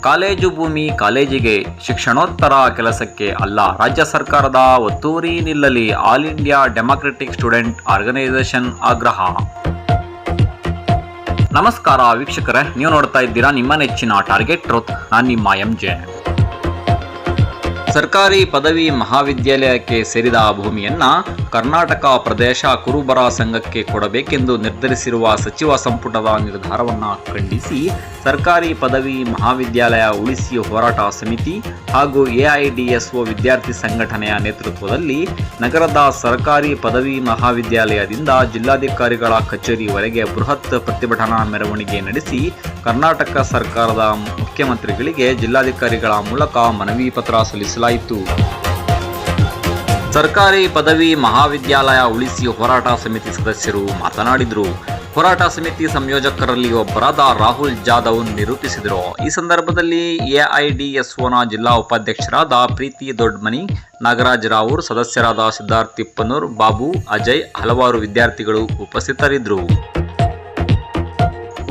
College ಭೂಮಿ ಕಾಲೇಜಿಗೆ, ಶಿಕ್ಷಣೋತ್ತರ ಕೆಲಸಕ್ಕೆ ಅಲ್ಲ. ರಾಜ್ಯ ಸರ್ಕಾರದ ಒತ್ತುವರಿ ನಿಲ್ಲಲಿ. All India democratic student organisation ಆಗ್ರಹ. ನಮಸ್ಕಾರ ವೀಕ್ಷಕರೇ, ನೀವು ನೋಡ್ತಾ ಇದ್ದೀರಾ ನಿಮ್ಮ ನೆಚ್ಚಿನ ಟಾರ್ಗೆಟ್ ಟ್ರೂತ್. ನಾನು ನಿಮ್ಮ MJ. ಸರ್ಕಾರಿ ಪದವಿ ಮಹಾವಿದ್ಯಾಲಯಕ್ಕೆ ಸೇರಿದ ಭೂಮಿಯನ್ನ ಕರ್ನಾಟಕ ಪ್ರದೇಶ ಕುರುಬರ ಸಂಘಕ್ಕೆ ಕೊಡಬೇಕೆಂದು ನಿರ್ಧರಿಸಿರುವ ಸಚಿವ ಸಂಪುಟದ ನಿರ್ಧಾರವನ್ನು ಖಂಡಿಸಿ ಸರ್ಕಾರಿ ಪದವಿ ಮಹಾವಿದ್ಯಾಲಯ ಉಳಿಸಿ ಹೋರಾಟ ಸಮಿತಿ ಹಾಗೂ AIDSO ವಿದ್ಯಾರ್ಥಿ ಸಂಘಟನೆಯ ನೇತೃತ್ವದಲ್ಲಿ ನಗರದ ಸರ್ಕಾರಿ ಪದವಿ ಮಹಾವಿದ್ಯಾಲಯದಿಂದ ಜಿಲ್ಲಾಧಿಕಾರಿಗಳ ಕಚೇರಿವರೆಗೆ ಬೃಹತ್ ಪ್ರತಿಭಟನಾ ಮೆರವಣಿಗೆ ನಡೆಸಿ ಕರ್ನಾಟಕ ಸರ್ಕಾರದ ಮುಖ್ಯಮಂತ್ರಿಗಳಿಗೆ ಜಿಲ್ಲಾಧಿಕಾರಿಗಳ ಮೂಲಕ ಮನವಿ ಪತ್ರ ಸಲ್ಲಿಸಲಾಯಿತು. ಸರ್ಕಾರಿ ಪದವಿ ಮಹಾವಿದ್ಯಾಲಯ ಉಳಿಸಿ ಹೋರಾಟ ಸಮಿತಿ ಸದಸ್ಯರು ಮಾತನಾಡಿದರು. ಹೋರಾಟ ಸಮಿತಿ ಸಂಯೋಜಕರಲ್ಲಿ ಒಬ್ಬರಾದ ರಾಹುಲ್ ಜಾಧವ್ ನಿರೂಪಿಸಿದರು. ಈ ಸಂದರ್ಭದಲ್ಲಿ AIDSOನ ಜಿಲ್ಲಾ ಉಪಾಧ್ಯಕ್ಷರಾದ ಪ್ರೀತಿ ದೊಡ್ಡಮನಿ, ನಾಗರಾಜ್ ರಾವೂರ್, ಸದಸ್ಯರಾದ ಸಿದ್ಧಾರ್ಥ್ ತಿಪ್ಪನೂರ್, ಬಾಬು, ಅಜಯ್, ಹಲವಾರು ವಿದ್ಯಾರ್ಥಿಗಳು ಉಪಸ್ಥಿತರಿದ್ದರು.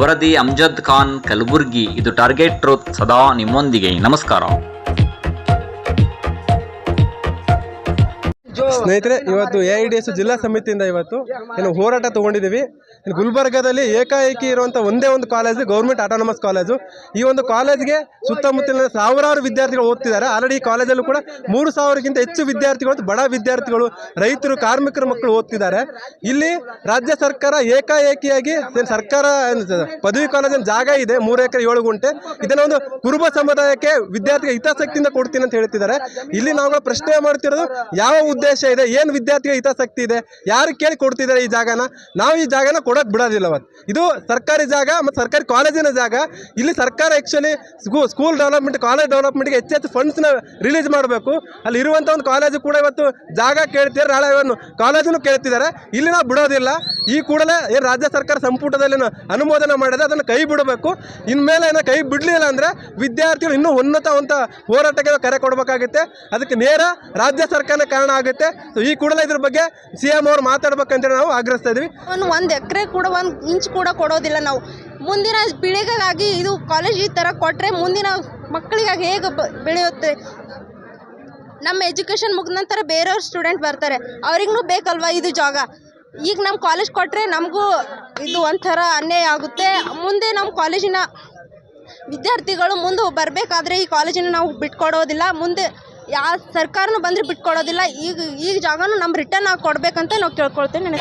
ವರದಿ ಅಮ್ಜದ್ ಖಾನ್, ಕಲಬುರ್ಗಿ. ಇದು ಟಾರ್ಗೆಟ್ ಟ್ರೂತ್, ಸದಾ ನಿಮ್ಮೊಂದಿಗೆ. ನಮಸ್ಕಾರ ಸ್ನೇಹಿತರೆ, ಇವತ್ತು AIDSO ಜಿಲ್ಲಾ ಸಮಿತಿಯಿಂದ ಇವತ್ತು ಹೋರಾಟ ತಗೊಂಡಿದ್ದೀವಿ. ಗುಲ್ಬರ್ಗಾದಲ್ಲಿ ಏಕಾಏಕಿ ಇರುವಂಥ ಒಂದೇ ಒಂದು ಕಾಲೇಜು ಗೌರ್ಮೆಂಟ್ ಆಟೋನಮಸ್ ಕಾಲೇಜು. ಈ ಒಂದು ಕಾಲೇಜ್ಗೆ ಸುತ್ತಮುತ್ತಲಿನ ಸಾವಿರಾರು ವಿದ್ಯಾರ್ಥಿಗಳು ಓದ್ತಿದ್ದಾರೆ. ಆಲ್ರೆಡಿ ಈ ಕಾಲೇಜಲ್ಲೂ ಕೂಡ 3,000ಕ್ಕಿಂತ ಹೆಚ್ಚು ವಿದ್ಯಾರ್ಥಿಗಳು, ಬಡ ವಿದ್ಯಾರ್ಥಿಗಳು, ರೈತರು, ಕಾರ್ಮಿಕರ ಮಕ್ಕಳು ಓದ್ತಿದ್ದಾರೆ. ಇಲ್ಲಿ ರಾಜ್ಯ ಸರ್ಕಾರ ಏಕಾಏಕಿಯಾಗಿ ಸರ್ಕಾರ ಪದವಿ ಕಾಲೇಜಿನ ಜಾಗ ಇದೆ 3 ಎಕರೆ 7 ಗುಂಟೆ, ಇದನ್ನ ಒಂದು ಕುರುಬ ಸಮುದಾಯಕ್ಕೆ ವಿದ್ಯಾರ್ಥಿಗೆ ಹಿತಾಸಕ್ತಿಯಿಂದ ಕೊಡ್ತೀನಿ ಅಂತ ಹೇಳ್ತಿದ್ದಾರೆ. ಇಲ್ಲಿ ನಾವು ಪ್ರಶ್ನೆ ಮಾಡ್ತಿರೋದು, ಯಾವ ಉದ್ದೇಶ ಇದೆ, ಏನು ವಿದ್ಯಾರ್ಥಿಗಳ ಹಿತಾಸಕ್ತಿ ಇದೆ, ಯಾರು ಕೇಳಿ ಕೊಡ್ತಿದ್ದಾರೆ ಈ ಜಾಗನ? ನಾವು ಈ ಜಾಗನ ಕೊಡೋಕೆ ಬಿಡೋದಿಲ್ಲ. ಇದು ಸರ್ಕಾರಿ ಜಾಗ ಮತ್ತು ಸರ್ಕಾರಿ ಕಾಲೇಜಿನ ಜಾಗ. ಇಲ್ಲಿ ಸರ್ಕಾರ ಆ್ಯಕ್ಚುಲಿ ಸ್ಕೂಲ್ ಡೆವಲಪ್ಮೆಂಟ್, ಕಾಲೇಜ್ ಡೆವಲಪ್ಮೆಂಟ್ಗೆ ಹೆಚ್ಚು ಫಂಡ್ಸ್ನ ರಿಲೀಸ್ ಮಾಡಬೇಕು. ಅಲ್ಲಿ ಇರುವಂಥ ಒಂದು ಕಾಲೇಜು ಕೂಡ ಇವತ್ತು ಜಾಗ ಕೇಳ್ತಿದ್ದಾರೆ, ನಾಳೆ ಕಾಲೇಜನ್ನು ಕೇಳ್ತಿದ್ದಾರೆ. ಇಲ್ಲಿ ನಾವು ಬಿಡೋದಿಲ್ಲ. ಈ ಕೂಡಲೇ ಏನು ರಾಜ್ಯ ಸರ್ಕಾರ ಸಂಪುಟದಲ್ಲಿ ಅನುಮೋದನೆ ಮಾಡಿದೆ ಅದನ್ನು ಕೈ ಬಿಡಬೇಕು. ಇನ್ಮೇಲೆ ಏನೋ ಕೈ ಬಿಡಲಿಲ್ಲ ಅಂದರೆ ವಿದ್ಯಾರ್ಥಿಗಳು ಇನ್ನೂ ಉನ್ನತ ಹೋರಾಟಕ್ಕೆ ಕರೆ ಕೊಡಬೇಕಾಗುತ್ತೆ. ಅದಕ್ಕೆ ನೇರ ರಾಜ್ಯ ಸರ್ಕಾರನೇ ಕಾರಣ ಆಗುತ್ತೆ. ಸೊ ಈ ಕೂಡಲೇ ಇದ್ರ ಬಗ್ಗೆ CM ಅವರು ಮಾತಾಡ್ಬೇಕಂತೇಳಿ ನಾವು ಆಗ್ರಹಿಸ್ತಾ ಇದ್ವಿ. 1 ಎಕರೆ ಕೂಡ 1 ಇಂಚ್ ಕೂಡ ಕೊಡೋದಿಲ್ಲ ನಾವು. ಮುಂದಿನ ಪೀಳಿಗೆಗಾಗಿ ಇದು ಕಾಲೇಜ್ ಈ ಥರ ಕೊಟ್ಟರೆ ಮುಂದಿನ ಮಕ್ಕಳಿಗಾಗಿ ಹೇಗೆ ಬೆಳೆಯುತ್ತೆ? ನಮ್ಮ ಎಜುಕೇಷನ್ ಮುಗಿದ ನಂತರ ಬೇರೆಯವ್ರ ಸ್ಟೂಡೆಂಟ್ ಬರ್ತಾರೆ, ಅವ್ರಿಗೂ ಬೇಕಲ್ವಾ ಇದು ಜಾಗ. ಈಗ ನಮ್ಮ ಕಾಲೇಜ್ ಕೊಟ್ಟರೆ ನಮಗೂ ಇದು ಒಂಥರ ಅನ್ಯಾಯ ಆಗುತ್ತೆ. ಮುಂದೆ ನಮ್ಮ ಕಾಲೇಜಿನ ವಿದ್ಯಾರ್ಥಿಗಳು ಮುಂದೆ ಬರಬೇಕಾದ್ರೆ ಈ ಕಾಲೇಜಿನ ನಾವು ಬಿಟ್ಕೊಡೋದಿಲ್ಲ. ಮುಂದೆ ಯಾವ ಸರ್ಕಾರನೂ ಬಂದರೆ ಬಿಟ್ಕೊಡೋದಿಲ್ಲ. ಈಗ ಜಾಗನೂ ನಮ್ಮ ರಿಟರ್ನ್ ಆಗಿ ಕೊಡಬೇಕಂತ ನಾವು ಕೇಳ್ಕೊಳ್ತೇನೆ.